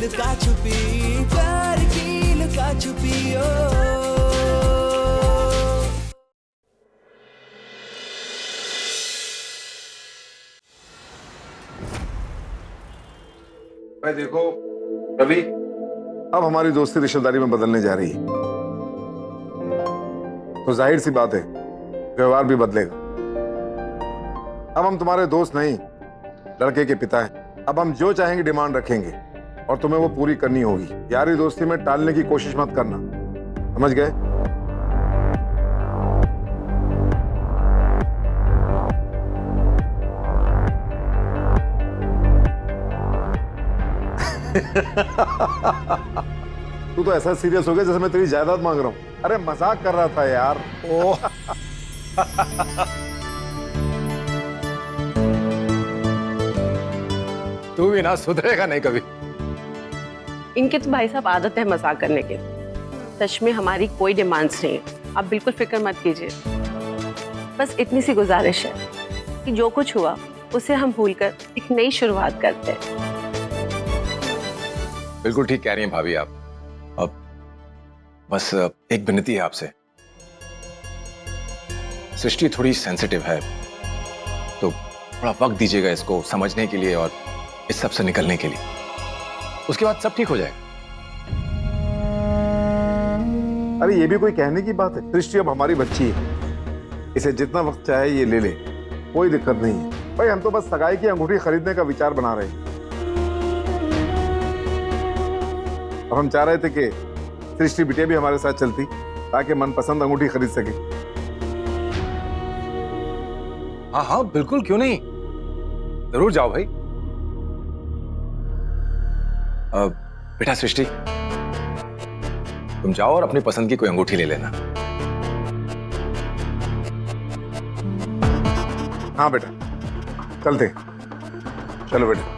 लुका छुपी, प्यार की लुका छुपी ओ। भाई देखो रवि, अब हमारी दोस्ती रिश्तेदारी में बदलने जा रही है, तो जाहिर सी बात है व्यवहार भी बदलेगा। अब हम तुम्हारे दोस्त नहीं, लड़के के पिता हैं। अब हम जो चाहेंगे डिमांड रखेंगे और तुम्हें वो पूरी करनी होगी। यारी दोस्ती में टालने की कोशिश मत करना, समझ गए? तू तो ऐसा सीरियस हो गया जैसे मैं तेरी जायदाद मांग रहा हूं। अरे मजाक कर रहा था यार। ओह तू भी ना सुधरेगा नहीं कभी। इनकी तो भाई साहब आदत है मजाक करने की। सच में हमारी कोई डिमांड्स नहीं है, आप बिल्कुल फिक्र मत कीजिए। बस इतनी सी गुजारिश है कि जो कुछ हुआ उसे हम भूलकर एक नई शुरुआत करते हैं। बिल्कुल ठीक कह रही हैं भाभी आप। अब बस एक विनती है आपसे, सृष्टि थोड़ी सेंसिटिव है, तो थोड़ा वक्त दीजिएगा इसको समझने के लिए और इस सब से निकलने के लिए। उसके बाद सब ठीक हो जाएगा। अरे ये भी कोई कहने की बात है? सृष्टि अब हमारी बच्ची है, इसे जितना वक्त चाहे ये ले ले, कोई दिक्कत नहीं है। भाई हम तो बस सगाई की अंगूठी खरीदने का विचार बना रहे हैं। अब हम चाह रहे थे कि सृष्टि बिटिया भी हमारे साथ चलती ताकि मनपसंद अंगूठी खरीद सके। हाँ हाँ बिल्कुल, क्यों नहीं, जरूर जाओ भाई। बेटा सृष्टि, तुम जाओ और अपनी पसंद की कोई अंगूठी ले लेना। हाँ बेटा, चलते, चलो बेटा।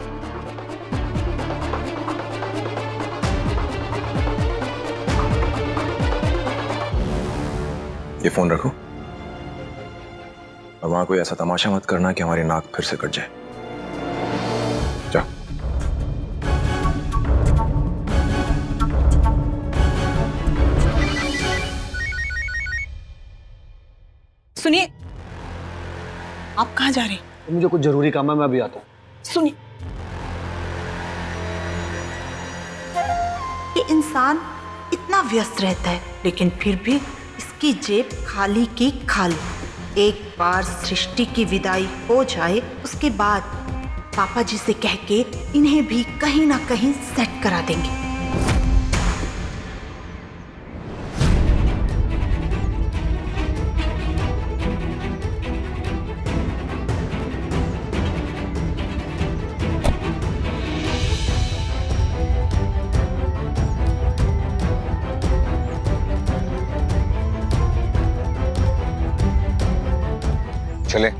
ये फोन रखो और वहां कोई ऐसा तमाशा मत करना कि हमारी नाक फिर से कट जाए। जाओ। सुनिए, आप कहाँ जा रहे हैं? मुझे कुछ जरूरी काम है, मैं अभी आता हूँ। सुनिए, ये इंसान इतना व्यस्त रहता है लेकिन फिर भी इसकी जेब खाली की खाली। एक बार सृष्टि की विदाई हो जाए उसके बाद पापा जी से कह के इन्हें भी कहीं ना कहीं सेट करा देंगे। चले।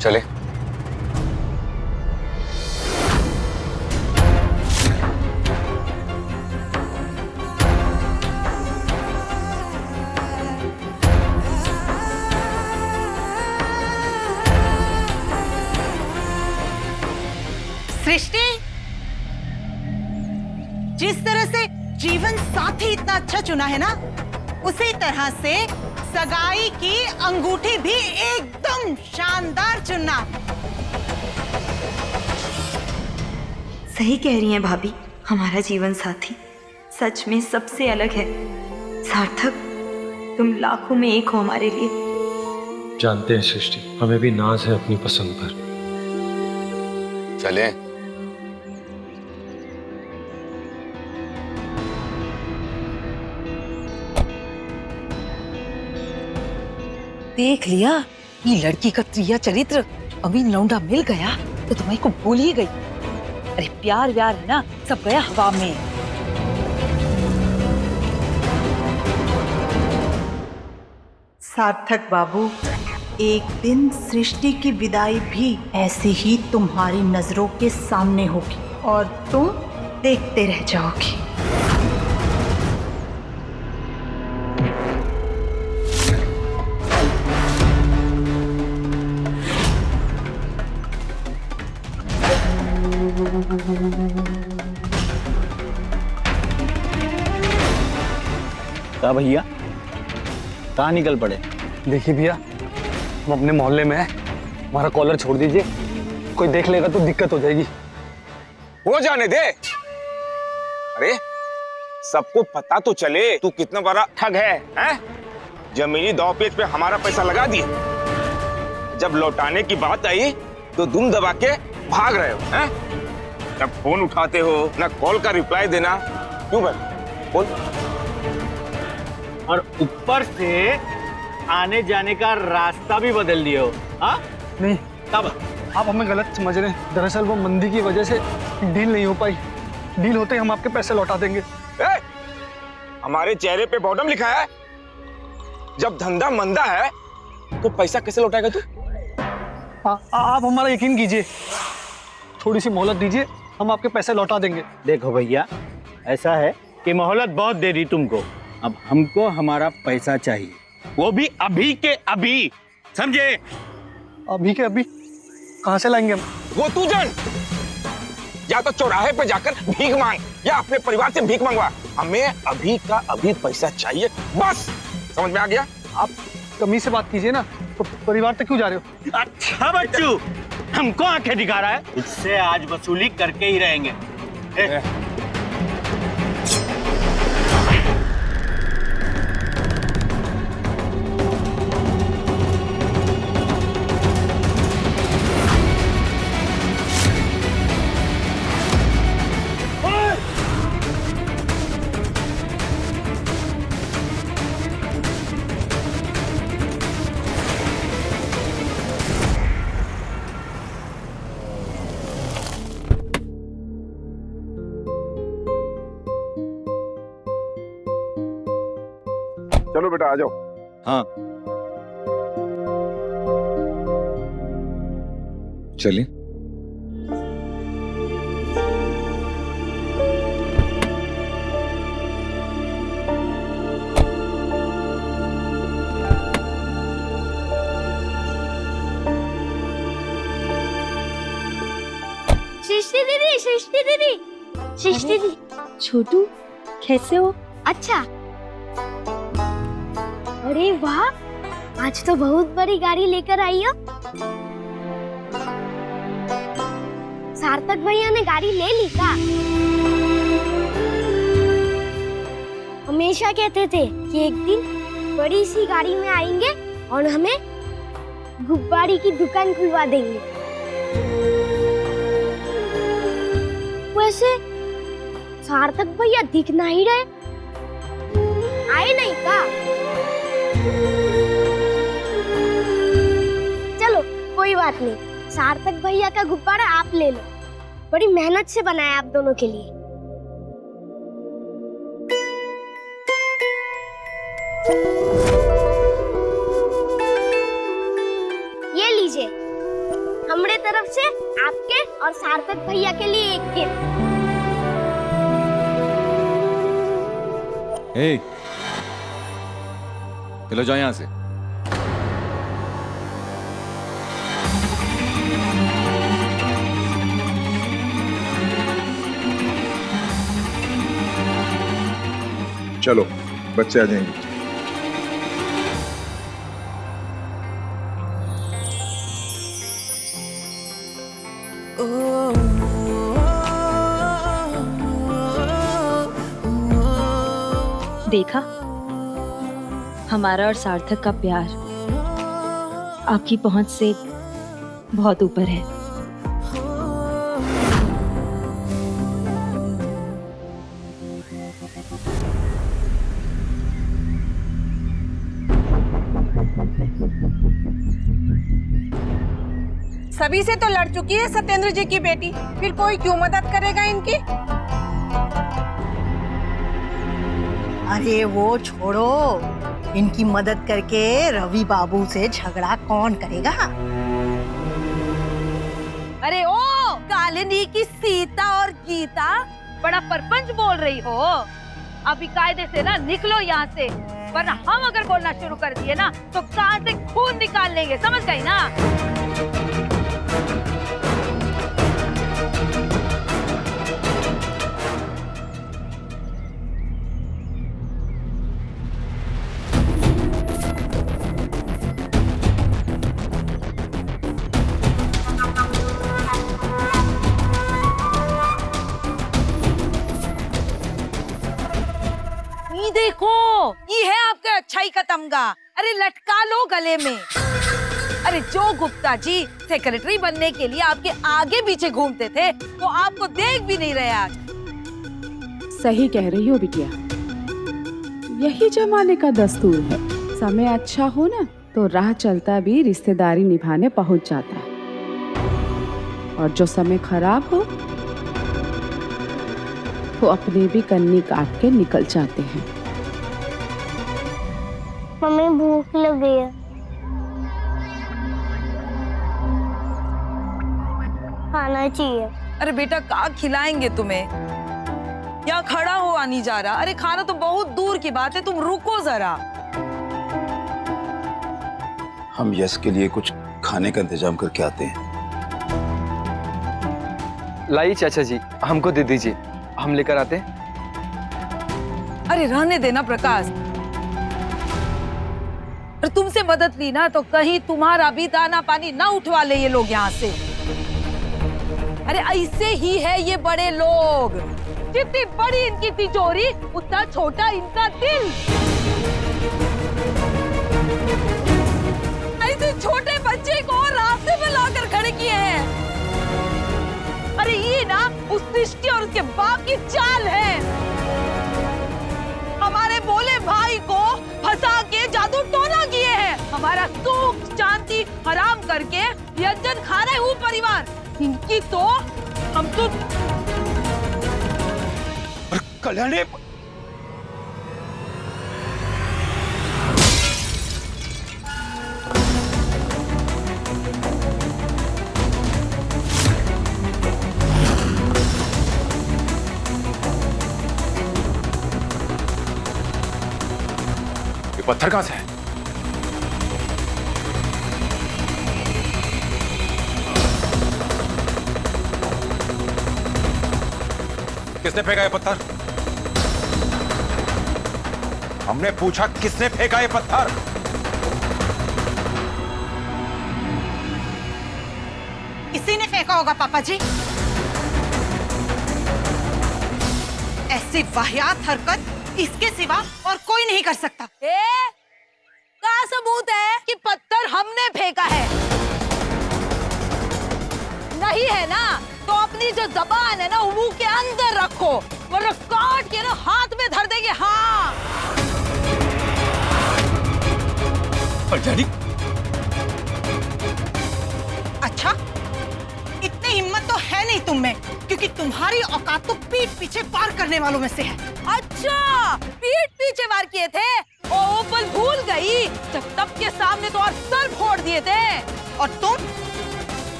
चले। सृष्टि, जिस तरह से जीवन साथी इतना अच्छा चुना है ना, उसी तरह से सगाई की अंगूठी भी एकदम शानदार चुनना। सही कह रही हैं भाभी, हमारा जीवन साथी सच में सबसे अलग है। सार्थक, तुम लाखों में एक हो हमारे लिए। जानते हैं सृष्टि, हमें भी नाज है अपनी पसंद पर। चले। देख लिया, ये लड़की का त्रिया चरित्र। अमीन लौंडा मिल गया तो तुम्हें को भूल ही गई। अरे प्यार व्यार है ना, सब गया हवा में। सार्थक बाबू, एक दिन सृष्टि की विदाई भी ऐसे ही तुम्हारी नजरों के सामने होगी और तुम देखते रह जाओगी। कहा भैया, कहाँ निकल पड़े? देखिए भैया, हम अपने मोहल्ले में हैं, हमारा कॉलर छोड़ दीजिए, कोई देख लेगा तो दिक्कत हो जाएगी। हो जाने दे। अरे सबको पता तो चले तू कितना बड़ा ठग है, हैं? जमीनी दांवपेच पे हमारा पैसा लगा दिए, जब लौटाने की बात आई तो दुम दबा के भाग रहे हो, हैं? न फोन उठाते हो, न कॉल का रिप्लाई देना, क्यों भाई? बोल। और ऊपर से आने जाने का रास्ता भी बदल दिए हो। हाँ नहीं, तब आप हमें गलत समझ रहे हैं। दरअसल वो मंदी की वजह से डील नहीं हो पाई। डील होते ही हम आपके पैसे लौटा देंगे। हमारे चेहरे पे बॉटम लिखा है। जब धंधा मंदा है तो पैसा कैसे लौटाएगा तू? आप हमारा यकीन कीजिए, थोड़ी सी मोहलत दीजिए, हम आपके पैसे लौटा देंगे। देखो भैया, ऐसा है कि मोहलत बहुत दे दी तुमको, अब हमको हमारा पैसा चाहिए, वो भी अभी के अभी, समझे? अभी के अभी कहाँ से लाएंगे हम? वो तू जान, या तो चौराहे पे जाकर भीख मांग या अपने परिवार से भीख मंगवा। हमें अभी का अभी पैसा चाहिए, बस। समझ में आ गया? आप तमीज से बात कीजिए ना, तो परिवार तक क्यों जा रहे हो? अच्छा बच्चू, हमको आंखें दिखा रहा है, इससे आज वसूली करके ही रहेंगे। चलो बेटा, आ जाओ। हाँ चलिए। सृष्टि दीदी, सृष्टि दीदी, सृष्टि दीदी। छोटू, कैसे हो? अच्छा, अरे वाह, आज तो बहुत बड़ी गाड़ी लेकर आई हो। सार्थक भैया ने गाड़ी ले ली का? हमेशा कहते थे कि एक दिन बड़ी सी गाड़ी में आएंगे और हमें गुब्बारे की दुकान खुलवा देंगे। वैसे सार्थक भैया दिख नहीं रहे, आए नहीं का? चलो कोई बात नहीं, सार्थक भैया का गुब्बारा आप ले लो, बड़ी मेहनत से बनाया आप दोनों के लिए। ये लीजिए, हमारे तरफ से आपके और सार्थक भैया के लिए एक गिफ्ट। चलो जाओ यहाँ से। चलो, बच्चे आ जाएंगे। देखा, हमारा और सार्थक का प्यार आपकी पहुंच से बहुत ऊपर है। सभी से तो लड़ चुकी है सत्येंद्र जी की बेटी, फिर कोई क्यों मदद करेगा इनकी? अरे वो छोड़ो, इनकी मदद करके रवि बाबू से झगड़ा कौन करेगा? अरे ओ कालिनी की सीता और गीता, बड़ा परपंच बोल रही हो। अभी कायदे से ना निकलो यहाँ से, वरना हम अगर बोलना शुरू कर दिए ना तो कान से खून निकाल लेंगे, समझ गई ना? देखो, ये है आपका अच्छाई का तमगा। अरे लटका लो गले में। अरे जो गुप्ता जी सेक्रेटरी बनने के लिए आपके आगे पीछे घूमते थे, वो आपको देख भी नहीं रहे आज। सही कह रही हो बिटिया, यही जमाने का दस्तूर है। समय अच्छा हो ना तो राह चलता भी रिश्तेदारी निभाने पहुंच जाता है, और जो समय खराब हो तो अपने भी कन्नी काट के निकल जाते हैं। मम्मी भूख लग गई है, खाना चाहिए। अरे बेटा कहाँ खिलाएंगे तुम्हें, यहाँ खड़ा हुआ नहीं जा रहा। अरे खाना तो बहुत दूर की बात है, तुम रुको जरा। हम यश के लिए कुछ खाने का इंतजाम करके आते हैं। लाइए चाचा जी, हमको दे दीजिए, हम लेकर आते हैं। अरे रहने देना प्रकाश, और तुमसे मदद ली ना तो कहीं तुम्हारा भी दाना पानी ना उठवा ले ये लोग यहाँ से। अरे ऐसे ही है ये बड़े लोग, जितनी बड़ी इनकी तिजोरी उतना छोटा इनका दिल। ऐसे छोटे बच्चे को रास्ते में लाकर खड़े किए हैं। अरे ये ना उस सृष्टि और उसके बाप की चाल है। हमारे भोले भाई को फंसा के जादू टोना किए हैं, हमारा सुख शांति हराम करके व्यंजन खा रहे हूँ परिवार। इनकी तो हम तो कल्याणी, ये पत्थर कहां से है? किसने फेंका ये पत्थर? हमने पूछा किसने फेंका ये पत्थर? इसी ने फेंका होगा पापा जी। ऐसी वाहियात हरकत इसके सिवा और कोई नहीं कर सकता। क्या सबूत है कि पत्थर हमने फेंका है? नहीं है ना तो अपनी जो जबान है ना मुंह के अंदर रखो, वरना काट के ना हाथ में धर देंगे। हाँ अच्छा, इतनी हिम्मत तो है नहीं तुम में, क्योंकि तुम्हारी औकात तो पीठ पीछे वार करने वालों में से है। अच्छा, पीठ पीछे वार किए थे? ओ पल भूल गई जब सबके सामने तो और सर फोड़ दिए थे। और तुम,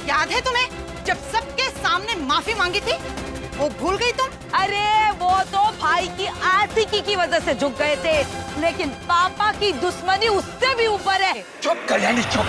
याद है तुम्हें जब सबके सामने माफी मांगी थी, वो भूल गई तुम? अरे वो तो भाई की आशिकी की वजह से झुक गए थे, लेकिन पापा की दुश्मनी उससे भी ऊपर है। चुप कल्याणी, चुप।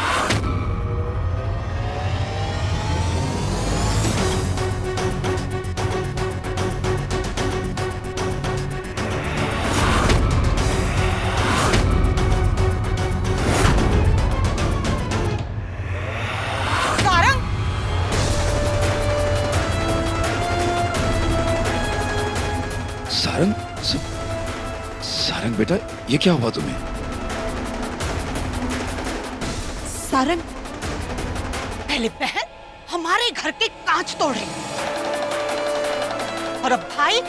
सारंग, सारंग बेटा, ये क्या हुआ तुम्हें? सारंग, पहले बहन हमारे घर के कांच तोड़े, और अब भाई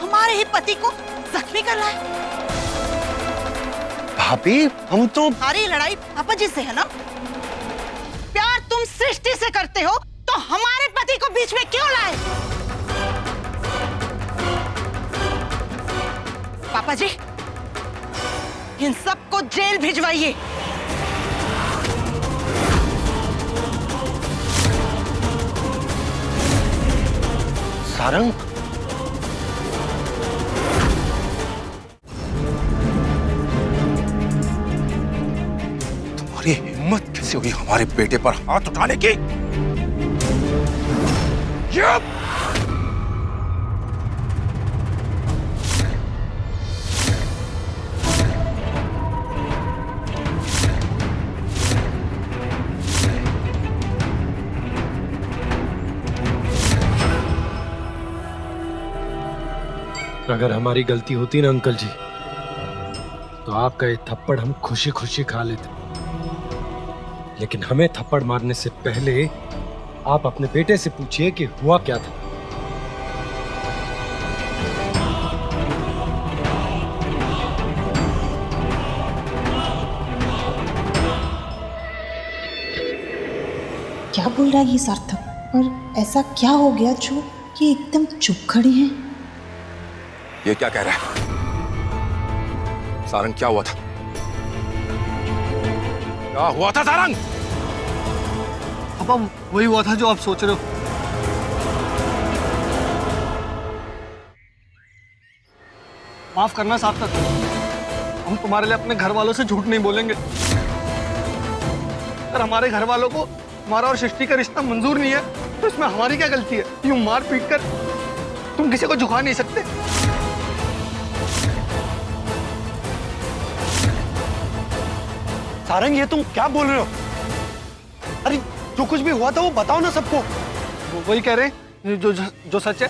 हमारे ही पति को जख्मी कर रहा है। भाभी, हम तो हमारी लड़ाई पापा जी से है ना? प्यार तुम सृष्टि से करते हो तो हमारे पति को बीच में क्यों लाए? पापा जी, इन सबको को जेल भिजवाइए। सारंग, तुम्हारी हिम्मत कैसे हुई हमारे बेटे पर हाथ उठाने की? चुप! अगर हमारी गलती होती ना अंकल जी, तो आपका ये थप्पड़ हम खुशी खुशी खा लेते, लेकिन हमें थप्पड़ मारने से पहले आप अपने बेटे से पूछिए कि हुआ क्या था। क्या बोल रहा है ये सार्थक? और ऐसा क्या हो गया जो ये एकदम चुप खड़ी हैं? ये क्या कह रहा है? सारंग, क्या हुआ था? क्या हुआ था सारंग? पापा वही हुआ था जो आप सोच रहे हो। माफ करना सार्थक, हम तुम्हारे लिए अपने घर वालों से झूठ नहीं बोलेंगे। अगर हमारे घर वालों को हमारा और सृष्टि का रिश्ता मंजूर नहीं है तो इसमें हमारी क्या गलती है? यूं मार पीट कर तुम किसी को झुका नहीं सकते। सारंग, ये तुम क्या बोल रहे हो? अरे जो कुछ भी हुआ था वो बताओ ना सबको। वो वही कह रहे हैं जो सच है।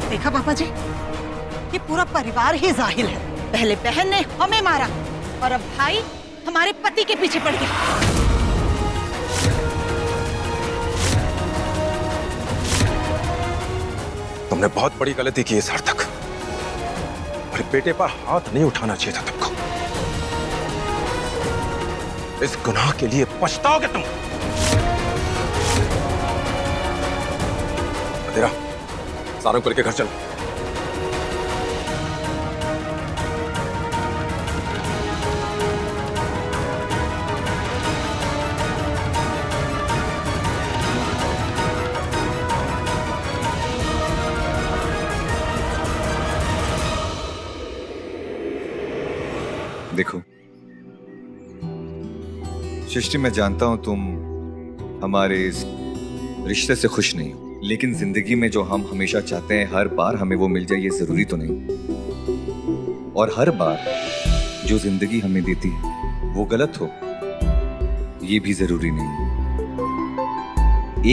देखा पापा जी, ये पूरा परिवार ही जाहिल है। पहले बहन ने हमें मारा और अब भाई हमारे पति के पीछे पड़ गया। तुमने बहुत बड़ी गलती की है सार्थक। और बेटे पर हाथ नहीं उठाना चाहिए था तुमको। इस गुनाह के लिए पछताओगे तुम। तेरा सारंग को लेकर घर चल। देखो सृष्टि, मैं जानता हूं तुम हमारे इस रिश्ते से खुश नहीं हो, लेकिन जिंदगी में जो हम हमेशा चाहते हैं हर बार हमें वो मिल जाए, ये जरूरी तो नहीं। और हर बार जो जिंदगी हमें देती है वो गलत हो, ये भी जरूरी नहीं।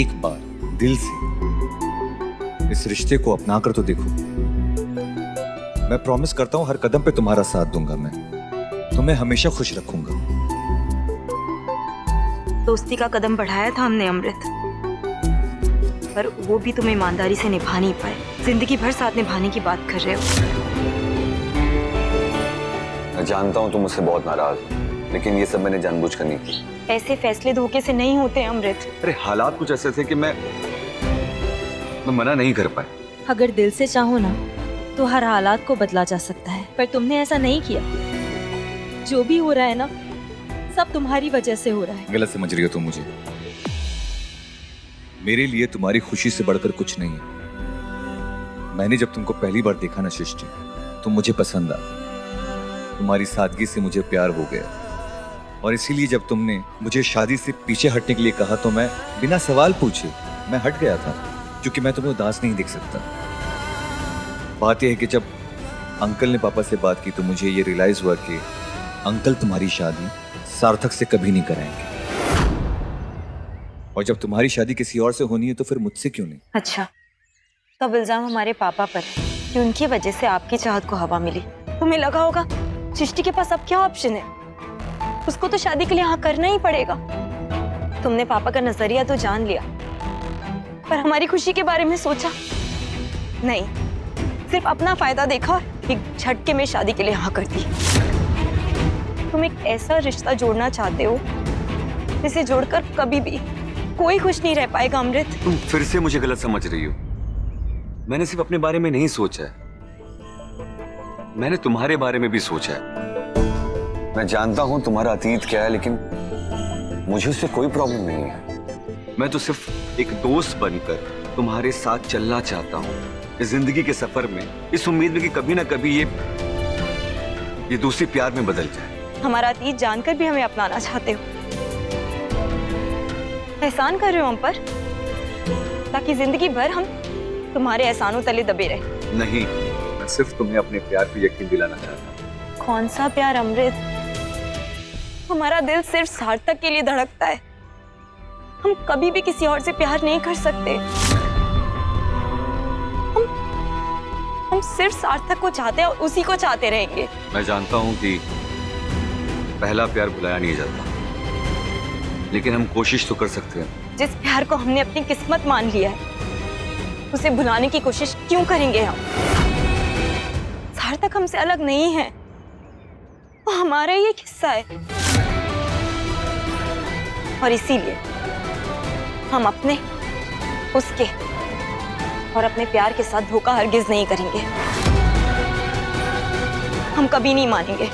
एक बार दिल से इस रिश्ते को अपना कर तो देखो। मैं प्रॉमिस करता हूं हर कदम पे तुम्हारा साथ दूंगा। मैं तुम्हें हमेशा खुश रखूंगा। दोस्ती का कदम बढ़ाया था हमने अमृत, पर वो भी तुम ईमानदारी से निभा नहीं पाए। जिंदगी भर साथ निभाने की बात कर रहे हो। मैं जानता हूँ तुम मुझसे बहुत नाराज हो, लेकिन ये सब मैंने जानबूझ कर नहीं की। ऐसे फैसले धोखे से नहीं होते अमृत। अरे हालात कुछ ऐसे थे कि मैं मना नहीं कर पाया। अगर दिल से चाहो ना तो हर हालात को बदला जा सकता है, पर तुमने ऐसा नहीं किया। जो भी हो रहा है ना, सब तुम्हारी वजह से हो रहा है। गलत समझ रही हो तुम मुझे। मेरे लिए तुम्हारी खुशी से बढ़कर कुछ नहीं है। मैंने जब तुमको पहली बार देखा ना सृष्टि, तुम मुझे पसंद आ। तुम्हारी सादगी से मुझे प्यार हो गया, और इसीलिए जब तुमने मुझे शादी से पीछे हटने के लिए कहा तो मैं बिना सवाल पूछे मैं हट गया था, क्योंकि मैं तुम्हें उदास नहीं देख सकता। बात यह है कि जब अंकल ने पापा से बात की तो मुझे ये रियलाइज हुआ कि अंकल तुम्हारी शादी सार्थक से कभी नहीं कराएंगे, और जब तुम्हारी शादी किसी और से होनी है तो फिर मुझसे क्यों नहीं? अच्छा, तो अब इल्जाम हमारे पापा पर है कि उनकी वजह से आपकी चाहत को हवा मिली। तुम्हें लगा होगा सृष्टि के पास अब क्या ऑप्शन है, उसको तो शादी के लिए हाँ करना ही पड़ेगा। तुमने पापा का नजरिया तो जान लिया, पर हमारी खुशी के बारे में सोचा नहीं। सिर्फ अपना फायदा देखा, एक झटके में शादी के लिए हाँ कर दी। तुम एक ऐसा रिश्ता जोड़ना चाहते हो जिसे जोड़कर कभी भी कोई खुश नहीं रह पाएगा अमृत। तुम फिर से मुझे गलत समझ रही हो। मैंने सिर्फ अपने बारे में नहीं सोचा है, मैंने तुम्हारे बारे में भी सोचा है। मैं जानता हूं तुम्हारा अतीत क्या है, लेकिन मुझे उससे कोई प्रॉब्लम नहीं है। मैं तो सिर्फ एक दोस्त बनकर तुम्हारे साथ चलना चाहता हूं इस जिंदगी के सफर में, इस उम्मीद में कि कभी ना कभी ये दूसरी प्यार में बदल जाए। हमारा अतीत जानकर भी हमें अपनाना चाहते हो, एहसान कर रहे हो हम पर, ताकि जिंदगी भर हम तुम्हारे एहसानों तले दबे रहे। नहीं, मैं सिर्फ तुम्हें अपने प्यार पे यकीन दिलाना चाहता हूँ। कौन सा प्यार अमृत? हमारा दिल सिर्फ सार्थक के लिए धड़कता है, हम कभी भी किसी और से प्यार नहीं कर सकते। हम सिर्फ सार्थक को चाहते हैं और उसी को चाहते रहेंगे। मैं जानता हूँ कि पहला प्यार भुलाया नहीं जाता, लेकिन हम कोशिश तो कर सकते हैं। जिस प्यार को हमने अपनी किस्मत मान लिया है, उसे भुलाने की कोशिश क्यों करेंगे हम? सार्थक हमसे अलग नहीं है, वो हमारा ही एक हिस्सा है, और इसीलिए हम अपने, उसके और अपने प्यार के साथ धोखा हरगिज नहीं करेंगे। हम कभी नहीं मानेंगे।